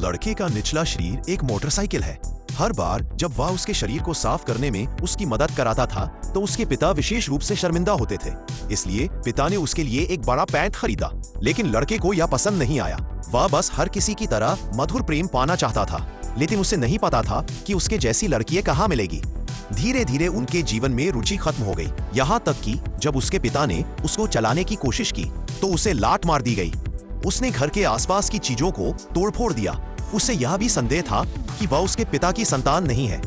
लड़के का निचला शरीर एक मोटरसाइकिल है। हर बार जब वह उसके शरीर को साफ करने में उसकी मदद कराता था तो उसके पिता विशेष रूप से शर्मिंदा होते थे। इसलिए पिता ने उसके लिए एक बड़ा पैंट खरीदा, लेकिन लड़के को यह पसंद नहीं आया। वह बस हर किसी की तरह मधुर प्रेम पाना चाहता था, लेकिन उसे नहीं पता था कि उसके जैसी लड़की कहाँ मिलेगी। धीरे धीरे उनके जीवन में रुचि खत्म हो गई, यहाँ तक कि जब उसके पिता ने उसको चलाने की कोशिश की तो उसे लात मार दी गई। उसने घर के आसपास की चीजों को तोड़फोड़ दिया। उसे यह भी संदेह था कि वह उसके पिता की संतान नहीं है।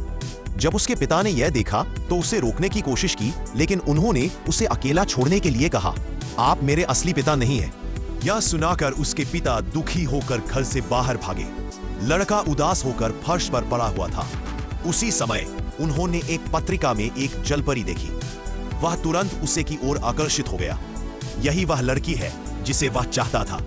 जब उसके पिता ने यह देखा तो उसे रोकने की कोशिश की, लेकिन उन्होंने उसे अकेला छोड़ने के लिए कहा, आप मेरे असली पिता नहीं हैं। यह सुनाकर उसके पिता दुखी होकर घर से बाहर भागे। लड़का उदास होकर फर्श पर पड़ा हुआ था। उसी समय उन्होंने एक पत्रिका में एक जलपरी देखी। वह तुरंत उसे की ओर आकर्षित हो गया। यही वह लड़की है जिसे वह चाहता था।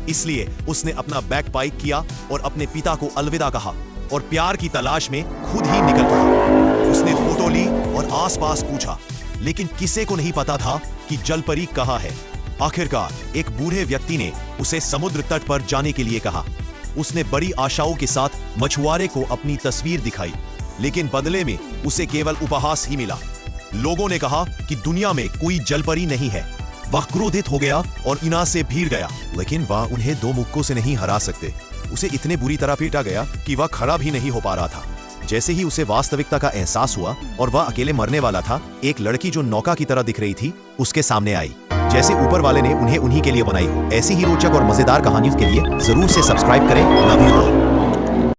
इसलिए उसने अपना बैग पैक किया और अपने पिता को अलविदा कहा और प्यार की तलाश में खुद ही निकल पड़ा। उसने फोटो ली और आसपास पूछा, लेकिन किसी को नहीं पता था कि जलपरी कहाँ है। आखिरकार एक बूढ़े व्यक्ति ने उसे समुद्र तट पर जाने के लिए कहा। उसने बड़ी आशाओं के साथ मछुआरे को अपनी तस्वीर दिखाई, लेकिन बदले में उसे केवल उपहास ही मिला। लोगों ने कहा कि दुनिया में कोई जलपरी नहीं है। वह क्रोधित हो गया और इना से भीड़ गया, लेकिन वह उन्हें दो मुक्कों से नहीं हरा सकते। उसे इतने बुरी तरह पीटा गया कि वह खड़ा भी नहीं हो पा रहा था। जैसे ही उसे वास्तविकता का एहसास हुआ और वह अकेले मरने वाला था, एक लड़की जो नौका की तरह दिख रही थी उसके सामने आई, जैसे ऊपर वाले ने उन्हें उन्हीं के लिए बनाई हो। ऐसी ही रोचक और मजेदार कहानियों के लिए जरूर से सब्सक्राइब करें। Love you all.